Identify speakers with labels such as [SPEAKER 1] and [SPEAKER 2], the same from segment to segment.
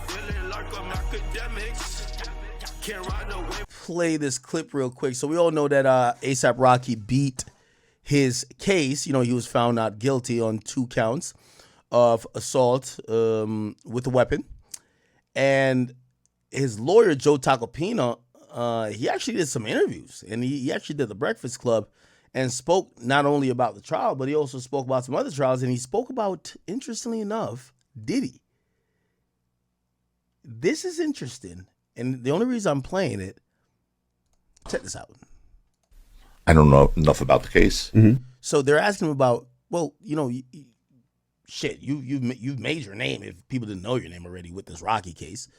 [SPEAKER 1] feeling like I'm Akademiks. Can't ride away.
[SPEAKER 2] Play this clip real quick. So we all know that ASAP Rocky beat his case. You know, he was found not guilty on 2 counts of assault with a weapon. And his lawyer, Joe Tacopina, he actually did some interviews. And he actually did the Breakfast Club and spoke not only about the trial, but he also spoke about some other trials. And he spoke about, interestingly enough, Diddy. This is interesting. And the only reason I'm playing it, check this out.
[SPEAKER 3] I don't know enough about the case.
[SPEAKER 2] Mm-hmm. So they're asking him about, well, you know, you've made your name. If people didn't know your name already with this Rocky case,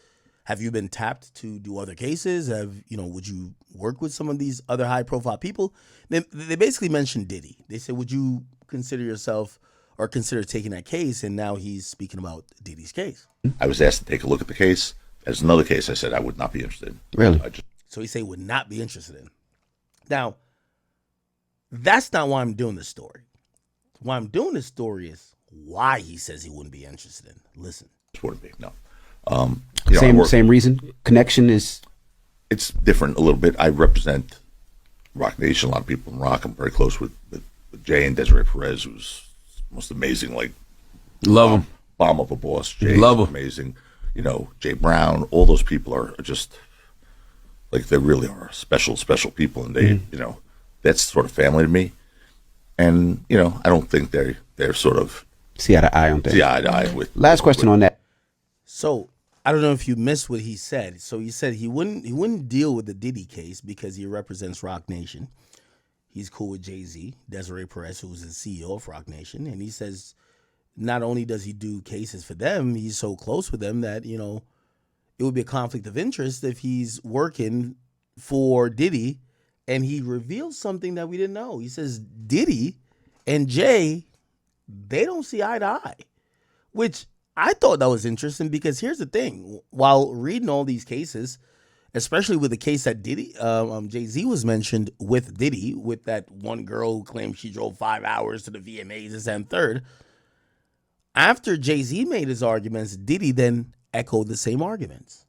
[SPEAKER 2] have you been tapped to do other cases? Would you work with some of these other high profile people? They basically mentioned Diddy. They said, would you consider yourself or consider taking that case? And now he's speaking about Diddy's case.
[SPEAKER 3] I was asked to take a look at the case. There's another case I said I would not be interested in.
[SPEAKER 4] Really?
[SPEAKER 2] So he said would not be interested in. Now, that's not why I'm doing this story. Why I'm doing this story is why he says he wouldn't be interested in. Listen.
[SPEAKER 3] Just wouldn't be, no.
[SPEAKER 4] Same reason? Connection is?
[SPEAKER 3] It's different a little bit. I represent Rock Nation, a lot of people in Rock. I'm very close with Jay and Desiree Perez, who's most amazing, like,
[SPEAKER 5] love him.
[SPEAKER 3] Bomb of a boss. Jay,
[SPEAKER 5] love him.
[SPEAKER 3] Amazing. You know, Jay Brown, all those people are just, like, they really are special people. And they, you know, that's sort of family to me. And, you know, I don't think they're sort of
[SPEAKER 4] see eye to eye on that.
[SPEAKER 3] See eye to eye with.
[SPEAKER 4] Last question on that.
[SPEAKER 2] So I don't know if you missed what he said. So he said he wouldn't deal with the Diddy case because he represents Rock Nation. He's cool with Jay-Z, Desiree Perez, who's the CEO of Rock Nation. And he says not only does he do cases for them, he's so close with them that, you know, it would be a conflict of interest if he's working for Diddy and he reveals something that we didn't know. He says Diddy and Jay, they don't see eye to eye, which I thought that was interesting because here's the thing. While reading all these cases, especially with the case that Diddy, Jay-Z was mentioned with Diddy, with that one girl who claimed she drove 5 hours to the VMAs, this and third. After Jay-Z made his arguments, Diddy then echoed the same arguments,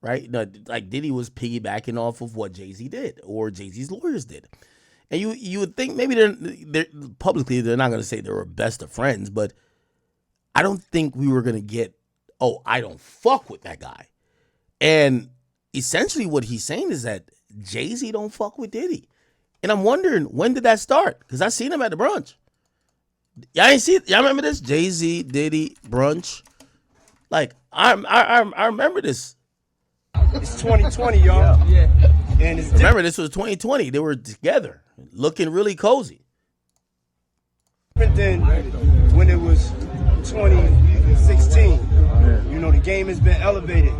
[SPEAKER 2] right? Like Diddy was piggybacking off of what Jay-Z did or Jay-Z's lawyers did. And you would think maybe they're publicly, they're not going to say they were best of friends, but I don't think we were going to get, oh, I don't fuck with that guy. And essentially what he's saying is that Jay-Z don't fuck with Diddy. And I'm wondering, when did that start? Because I seen him at the brunch. Y'all ain't see it? Y'all remember this? Jay-Z, Diddy, brunch. Like, I remember this.
[SPEAKER 6] It's 2020, y'all. Yeah. And it's
[SPEAKER 2] remember, this was 2020. They were together, looking really cozy.
[SPEAKER 6] Different than when it was 2016. You know, the game has been elevated.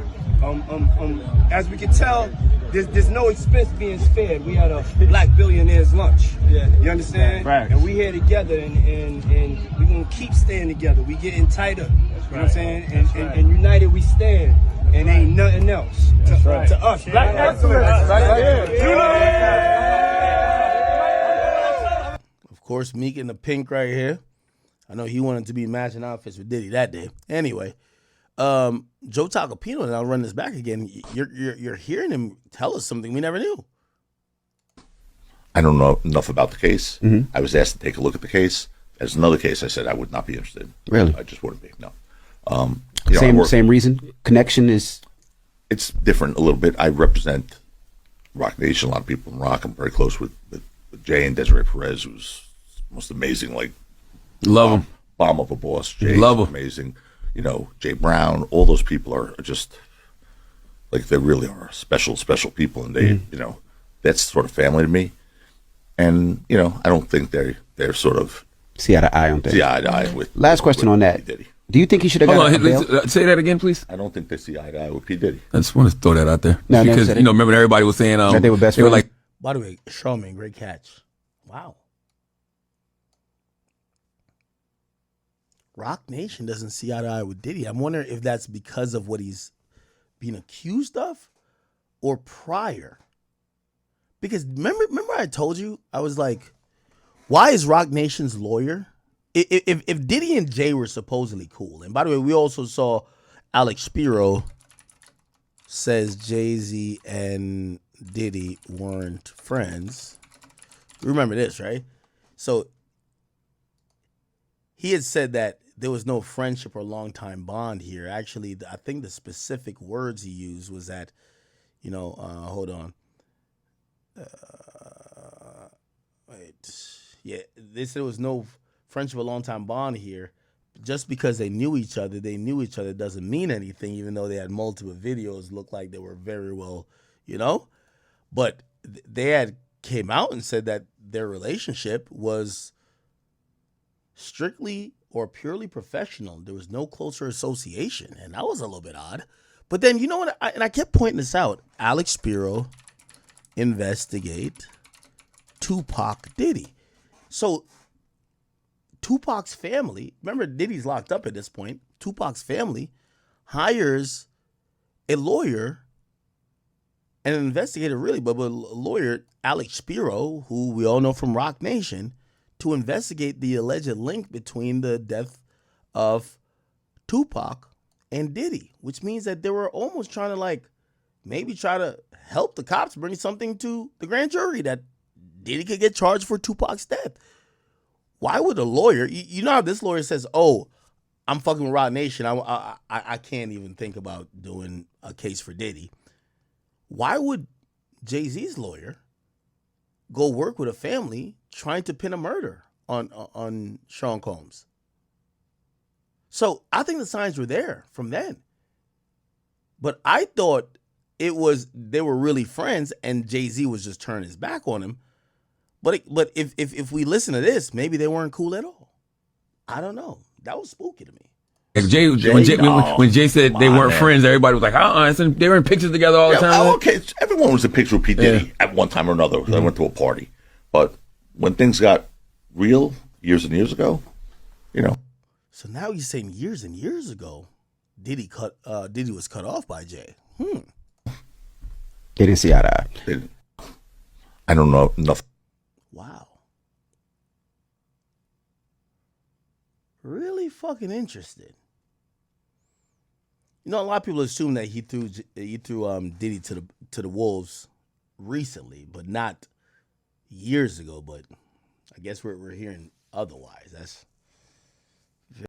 [SPEAKER 6] As we can tell, there's no expense being spared. We had a black billionaires lunch. Yeah. You understand? Right. And we here together, and we're gonna keep staying together. We getting tighter. You know what I'm saying? And united we stand. And ain't nothing else to us. Black excellence.
[SPEAKER 2] Of course, Meek in the pink right here. I know he wanted to be matching outfits with Diddy that day. Anyway, Joe Tacopino, and I'll run this back again. You're hearing him tell us something we never knew.
[SPEAKER 3] I don't know enough about the case. I was asked to take a look at the case. There's another case I said I would not be interested in.
[SPEAKER 4] Really?
[SPEAKER 3] I just wouldn't be, no.
[SPEAKER 4] Same reason? Connection is?
[SPEAKER 3] It's different a little bit. I represent Rock Nation, a lot of people in Rock. I'm very close with Jay and Desiree Perez, who's most amazing, like,
[SPEAKER 5] love him.
[SPEAKER 3] Bomb of a boss. Jay,
[SPEAKER 5] love him.
[SPEAKER 3] Amazing. You know, Jay Brown, all those people are just, like, they really are special people. And they, you know, that's sort of family to me. And, you know, I don't think they're sort of
[SPEAKER 4] see eye to eye on that.
[SPEAKER 3] See eye to eye with.
[SPEAKER 4] Last question on that.
[SPEAKER 3] Diddy.
[SPEAKER 4] Do you think he should have got a bail?
[SPEAKER 5] Say that again, please.
[SPEAKER 3] I don't think they see eye to eye with P. Diddy.
[SPEAKER 5] I just want to throw that out there.
[SPEAKER 4] No,
[SPEAKER 5] because, you know, remember everybody was saying
[SPEAKER 4] that they were best friends?
[SPEAKER 5] Like,
[SPEAKER 2] by the way, Charlamagne, great catch. Wow. Rock Nation doesn't see eye to eye with Diddy. I'm wondering if that's because of what he's being accused of or prior. Because remember I told you, I was like, why is Rock Nation's lawyer? If Diddy and Jay were supposedly cool, and by the way, we also saw Alex Spiro says Jay-Z and Diddy weren't friends. Remember this, right? So he had said that there was no friendship or long-time bond here. Actually, I think the specific words he used was that, hold on. Yeah, they said there was no friendship or long-time bond here. Just because they knew each other doesn't mean anything, even though they had multiple videos, looked like they were very well, But they had came out and said that their relationship was strictly or purely professional. There was no closer association, and that was a little bit odd. But then, you know what? I kept pointing this out. Alex Spiro investigate Tupac Diddy. So Tupac's family, remember Diddy's locked up at this point, Tupac's family hires a lawyer and an investigator, really, but a lawyer, Alex Spiro, who we all know from Rock Nation, to investigate the alleged link between the death of Tupac and Diddy, which means that they were almost trying to maybe try to help the cops bring something to the grand jury that Diddy could get charged for Tupac's death. Why would a lawyer, you know how this lawyer says, oh, I'm fucking with Rock Nation, I can't even think about doing a case for Diddy. Why would Jay-Z's lawyer go work with a family trying to pin a murder on Sean Combs? So I think the signs were there from then. But I thought they were really friends and Jay-Z was just turning his back on him. But if we listen to this, maybe they weren't cool at all. I don't know. That was spooky to me.
[SPEAKER 5] When Jay said they weren't friends, everybody was like, they were in pictures together all the time.
[SPEAKER 3] Okay, everyone was in a picture with P. Diddy at one time or another. I went to a party. But when things got real years and years ago,
[SPEAKER 2] So now he's saying years and years ago, Diddy was cut off by Jay.
[SPEAKER 4] They didn't see eye to eye.
[SPEAKER 3] I don't know enough.
[SPEAKER 2] Wow. Really fucking interested. A lot of people assume that he threw Diddy to the wolves recently, but not years ago. But I guess we're hearing otherwise.